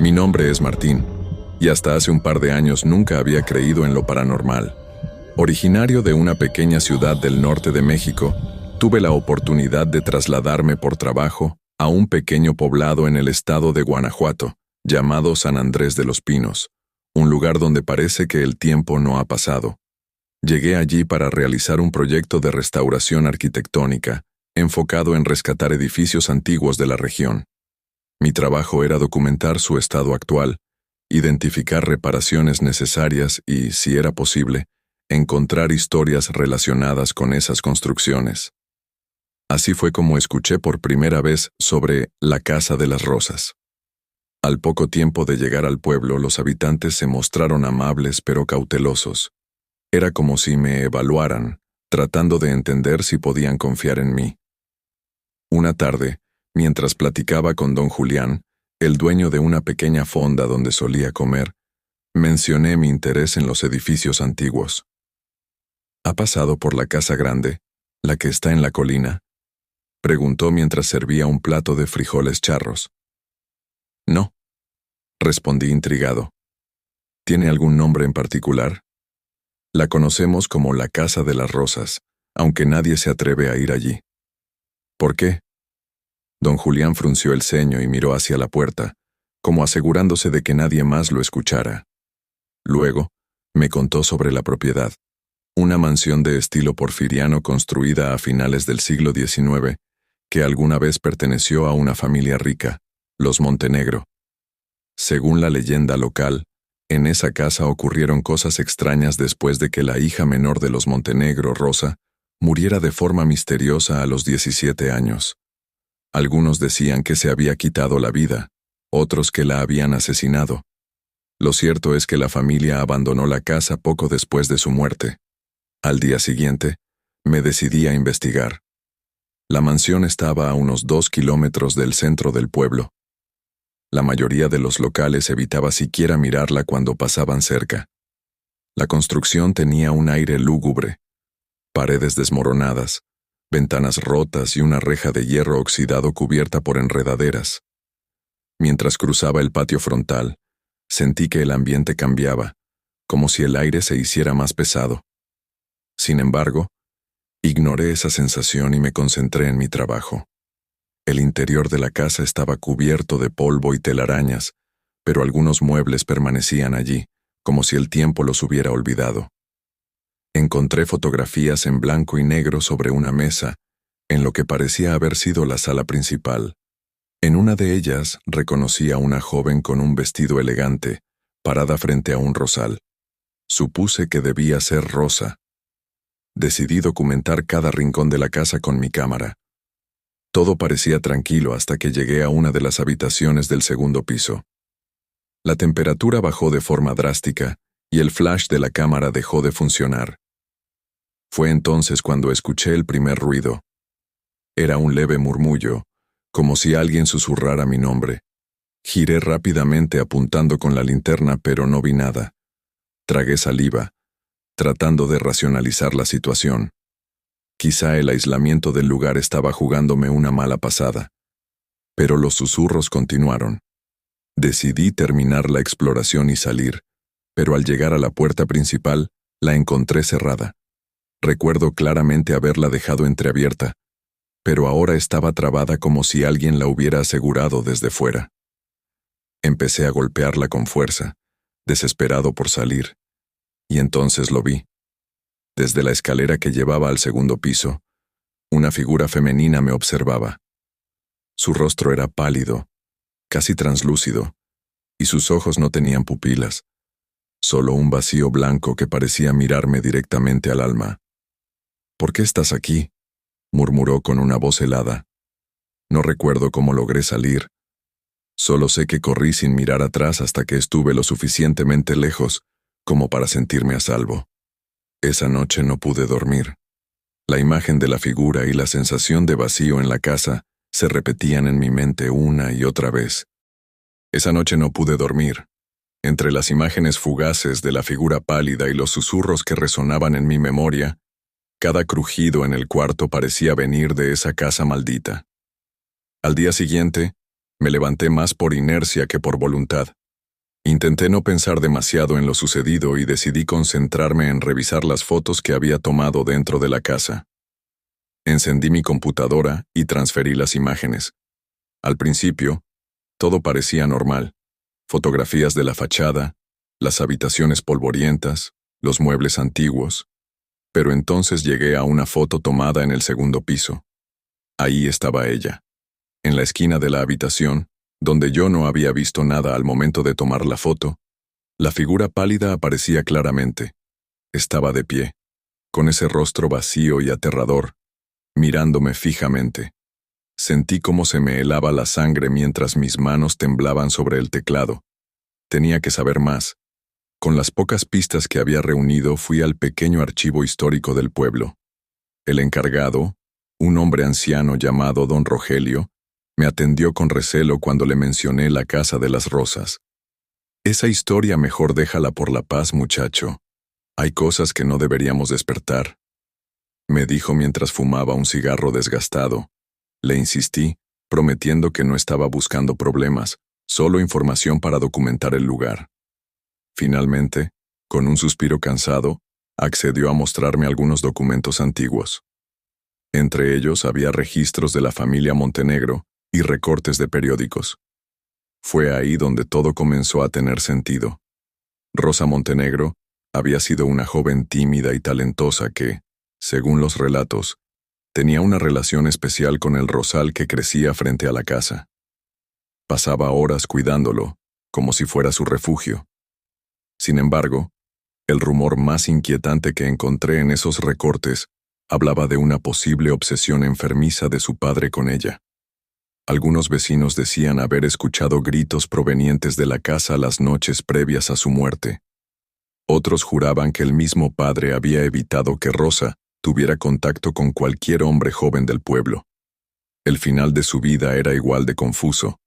Mi nombre es Martín, y hasta hace un par de años nunca había creído en lo paranormal. Originario de una pequeña ciudad del norte de México, tuve la oportunidad de trasladarme por trabajo a un pequeño poblado en el estado de Guanajuato, llamado San Andrés de los Pinos, un lugar donde parece que el tiempo no ha pasado. Llegué allí para realizar un proyecto de restauración arquitectónica, enfocado en rescatar edificios antiguos de la región. Mi trabajo era documentar su estado actual, identificar reparaciones necesarias y, si era posible, encontrar historias relacionadas con esas construcciones. Así fue como escuché por primera vez sobre la Casa de las Rosas. Al poco tiempo de llegar al pueblo, los habitantes se mostraron amables pero cautelosos. Era como si me evaluaran, tratando de entender si podían confiar en mí. Una tarde, mientras platicaba con don Julián, el dueño de una pequeña fonda donde solía comer, mencioné mi interés en los edificios antiguos. ¿Ha pasado por la casa grande, la que está en la colina?, preguntó mientras servía un plato de frijoles charros. No, respondí intrigado. ¿Tiene algún nombre en particular? La conocemos como la Casa de las Rosas, aunque nadie se atreve a ir allí. ¿Por qué? Don Julián frunció el ceño y miró hacia la puerta, como asegurándose de que nadie más lo escuchara. Luego, me contó sobre la propiedad, una mansión de estilo porfiriano construida a finales del siglo XIX, que alguna vez perteneció a una familia rica, los Montenegro. Según la leyenda local, en esa casa ocurrieron cosas extrañas después de que la hija menor de los Montenegro, Rosa, muriera de forma misteriosa a los 17 años. Algunos decían que se había quitado la vida, otros que la habían asesinado. Lo cierto es que la familia abandonó la casa poco después de su muerte. Al día siguiente, me decidí a investigar. La mansión estaba a unos 2 kilómetros del centro del pueblo. La mayoría de los locales evitaba siquiera mirarla cuando pasaban cerca. La construcción tenía un aire lúgubre, paredes desmoronadas, ventanas rotas y una reja de hierro oxidado cubierta por enredaderas. Mientras cruzaba el patio frontal, sentí que el ambiente cambiaba, como si el aire se hiciera más pesado. Sin embargo, ignoré esa sensación y me concentré en mi trabajo. El interior de la casa estaba cubierto de polvo y telarañas, pero algunos muebles permanecían allí, como si el tiempo los hubiera olvidado. Encontré fotografías en blanco y negro sobre una mesa, en lo que parecía haber sido la sala principal. En una de ellas reconocí a una joven con un vestido elegante, parada frente a un rosal. Supuse que debía ser Rosa. Decidí documentar cada rincón de la casa con mi cámara. Todo parecía tranquilo hasta que llegué a una de las habitaciones del segundo piso. La temperatura bajó de forma drástica y el flash de la cámara dejó de funcionar. Fue entonces cuando escuché el primer ruido. Era un leve murmullo, como si alguien susurrara mi nombre. Giré rápidamente apuntando con la linterna, pero no vi nada. Tragué saliva, tratando de racionalizar la situación. Quizá el aislamiento del lugar estaba jugándome una mala pasada. Pero los susurros continuaron. Decidí terminar la exploración y salir, pero al llegar a la puerta principal, la encontré cerrada. Recuerdo claramente haberla dejado entreabierta, pero ahora estaba trabada como si alguien la hubiera asegurado desde fuera. Empecé a golpearla con fuerza, desesperado por salir, y entonces lo vi. Desde la escalera que llevaba al segundo piso, una figura femenina me observaba. Su rostro era pálido, casi translúcido, y sus ojos no tenían pupilas, solo un vacío blanco que parecía mirarme directamente al alma. «¿Por qué estás aquí?», murmuró con una voz helada. No recuerdo cómo logré salir. Solo sé que corrí sin mirar atrás hasta que estuve lo suficientemente lejos como para sentirme a salvo. Esa noche no pude dormir. La imagen de la figura y la sensación de vacío en la casa se repetían en mi mente una y otra vez. Esa noche no pude dormir. Entre las imágenes fugaces de la figura pálida y los susurros que resonaban en mi memoria, cada crujido en el cuarto parecía venir de esa casa maldita. Al día siguiente, me levanté más por inercia que por voluntad. Intenté no pensar demasiado en lo sucedido y decidí concentrarme en revisar las fotos que había tomado dentro de la casa. Encendí mi computadora y transferí las imágenes. Al principio, todo parecía normal. Fotografías de la fachada, las habitaciones polvorientas, los muebles antiguos. Pero entonces llegué a una foto tomada en el segundo piso. Ahí estaba ella, en la esquina de la habitación, donde yo no había visto nada al momento de tomar la foto. La figura pálida aparecía claramente. Estaba de pie, con ese rostro vacío y aterrador, mirándome fijamente. Sentí cómo se me helaba la sangre mientras mis manos temblaban sobre el teclado. Tenía que saber más. Con las pocas pistas que había reunido, fui al pequeño archivo histórico del pueblo. El encargado, un hombre anciano llamado don Rogelio, me atendió con recelo cuando le mencioné la Casa de las Rosas. Esa historia mejor déjala por la paz, muchacho. Hay cosas que no deberíamos despertar, me dijo mientras fumaba un cigarro desgastado. Le insistí, prometiendo que no estaba buscando problemas, solo información para documentar el lugar. Finalmente, con un suspiro cansado, accedió a mostrarme algunos documentos antiguos. Entre ellos había registros de la familia Montenegro y recortes de periódicos. Fue ahí donde todo comenzó a tener sentido. Rosa Montenegro había sido una joven tímida y talentosa que, según los relatos, tenía una relación especial con el rosal que crecía frente a la casa. Pasaba horas cuidándolo, como si fuera su refugio. Sin embargo, el rumor más inquietante que encontré en esos recortes hablaba de una posible obsesión enfermiza de su padre con ella. Algunos vecinos decían haber escuchado gritos provenientes de la casa las noches previas a su muerte. Otros juraban que el mismo padre había evitado que Rosa tuviera contacto con cualquier hombre joven del pueblo. El final de su vida era igual de confuso.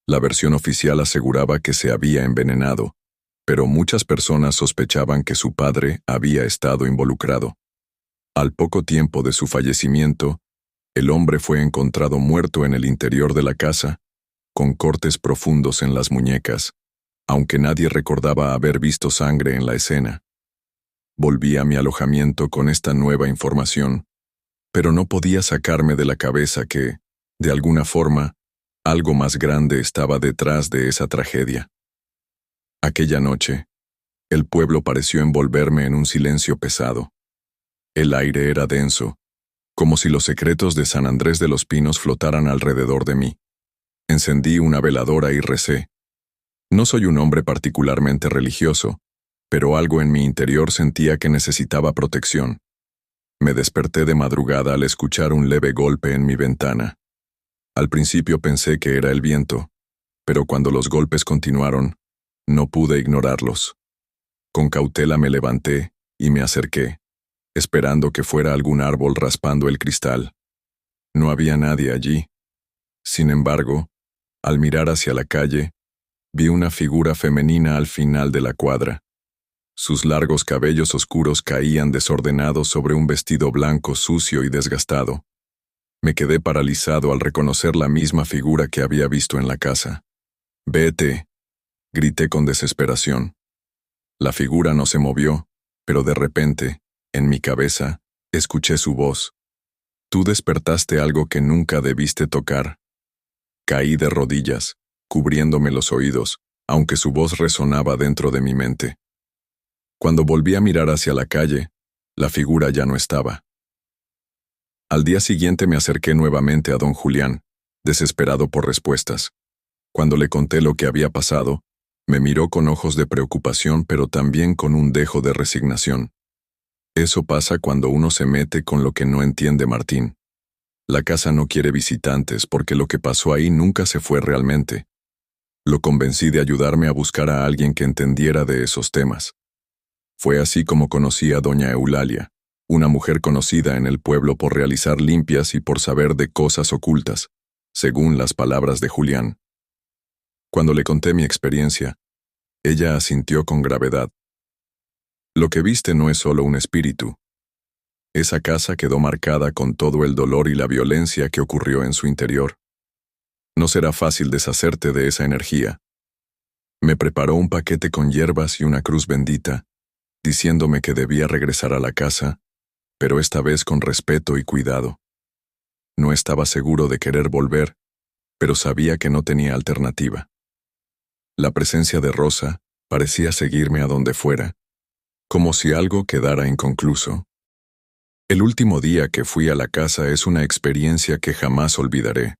La versión oficial aseguraba que se había envenenado, pero muchas personas sospechaban que su padre había estado involucrado. Al poco tiempo de su fallecimiento, el hombre fue encontrado muerto en el interior de la casa, con cortes profundos en las muñecas, aunque nadie recordaba haber visto sangre en la escena. Volví a mi alojamiento con esta nueva información, pero no podía sacarme de la cabeza que, de alguna forma, algo más grande estaba detrás de esa tragedia. Aquella noche, el pueblo pareció envolverme en un silencio pesado. El aire era denso, como si los secretos de San Andrés de los Pinos flotaran alrededor de mí. Encendí una veladora y recé. No soy un hombre particularmente religioso, pero algo en mi interior sentía que necesitaba protección. Me desperté de madrugada al escuchar un leve golpe en mi ventana. Al principio pensé que era el viento, pero cuando los golpes continuaron, no pude ignorarlos. Con cautela me levanté y me acerqué, esperando que fuera algún árbol raspando el cristal. No había nadie allí. Sin embargo, al mirar hacia la calle, vi una figura femenina al final de la cuadra. Sus largos cabellos oscuros caían desordenados sobre un vestido blanco sucio y desgastado. Me quedé paralizado al reconocer la misma figura que había visto en la casa. «Vete», grité con desesperación. La figura no se movió, pero de repente, en mi cabeza, escuché su voz. «Tú despertaste algo que nunca debiste tocar». Caí de rodillas, cubriéndome los oídos, aunque su voz resonaba dentro de mi mente. Cuando volví a mirar hacia la calle, la figura ya no estaba. Al día siguiente me acerqué nuevamente a don Julián, desesperado por respuestas. Cuando le conté lo que había pasado, me miró con ojos de preocupación pero también con un dejo de resignación. Eso pasa cuando uno se mete con lo que no entiende, Martín. La casa no quiere visitantes porque lo que pasó ahí nunca se fue realmente. Lo convencí de ayudarme a buscar a alguien que entendiera de esos temas. Fue así como conocí a doña Eulalia, una mujer conocida en el pueblo por realizar limpias y por saber de cosas ocultas, según las palabras de Julián. Cuando le conté mi experiencia, ella asintió con gravedad. Lo que viste no es solo un espíritu. Esa casa quedó marcada con todo el dolor y la violencia que ocurrió en su interior. No será fácil deshacerte de esa energía. Me preparó un paquete con hierbas y una cruz bendita, diciéndome que debía regresar a la casa, pero esta vez con respeto y cuidado. No estaba seguro de querer volver, pero sabía que no tenía alternativa. La presencia de Rosa parecía seguirme a donde fuera, como si algo quedara inconcluso. El último día que fui a la casa es una experiencia que jamás olvidaré.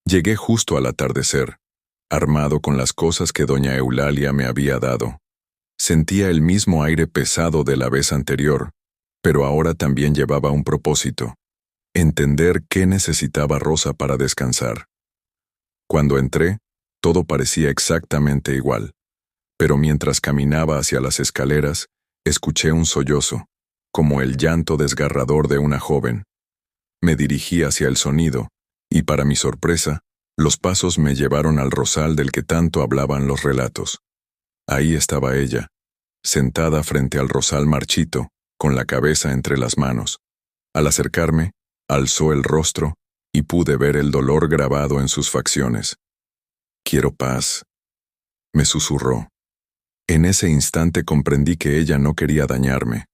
Llegué justo al atardecer, armado con las cosas que doña Eulalia me había dado. Sentía el mismo aire pesado de la vez anterior, pero ahora también llevaba un propósito: entender qué necesitaba Rosa para descansar. Cuando entré, todo parecía exactamente igual, pero mientras caminaba hacia las escaleras, escuché un sollozo, como el llanto desgarrador de una joven. Me dirigí hacia el sonido, y para mi sorpresa, los pasos me llevaron al rosal del que tanto hablaban los relatos. Ahí estaba ella, sentada frente al rosal marchito, con la cabeza entre las manos. Al acercarme, alzó el rostro, y pude ver el dolor grabado en sus facciones. «Quiero paz», me susurró. En ese instante comprendí que ella no quería dañarme.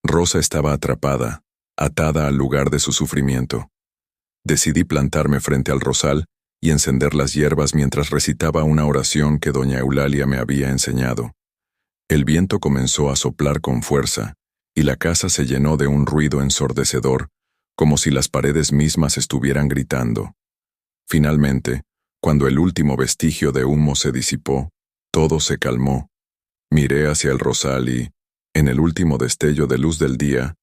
Rosa estaba atrapada, atada al lugar de su sufrimiento. Decidí plantarme frente al rosal y encender las hierbas mientras recitaba una oración que doña Eulalia me había enseñado. El viento comenzó a soplar con fuerza, y la casa se llenó de un ruido ensordecedor, como si las paredes mismas estuvieran gritando. Finalmente, cuando el último vestigio de humo se disipó, todo se calmó. Miré hacia el rosal y, en el último destello de luz del día,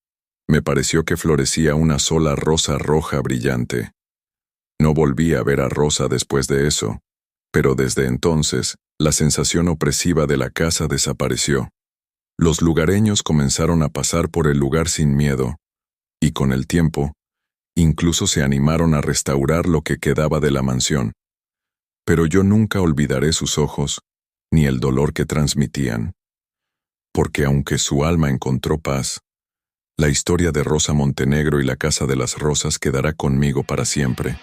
me pareció que florecía una sola rosa roja brillante. No volví a ver a Rosa después de eso, pero desde entonces, la sensación opresiva de la casa desapareció. Los lugareños comenzaron a pasar por el lugar sin miedo, y con el tiempo, incluso se animaron a restaurar lo que quedaba de la mansión. Pero yo nunca olvidaré sus ojos, ni el dolor que transmitían. Porque aunque su alma encontró paz, la historia de Rosa Montenegro y la Casa de las Rosas quedará conmigo para siempre.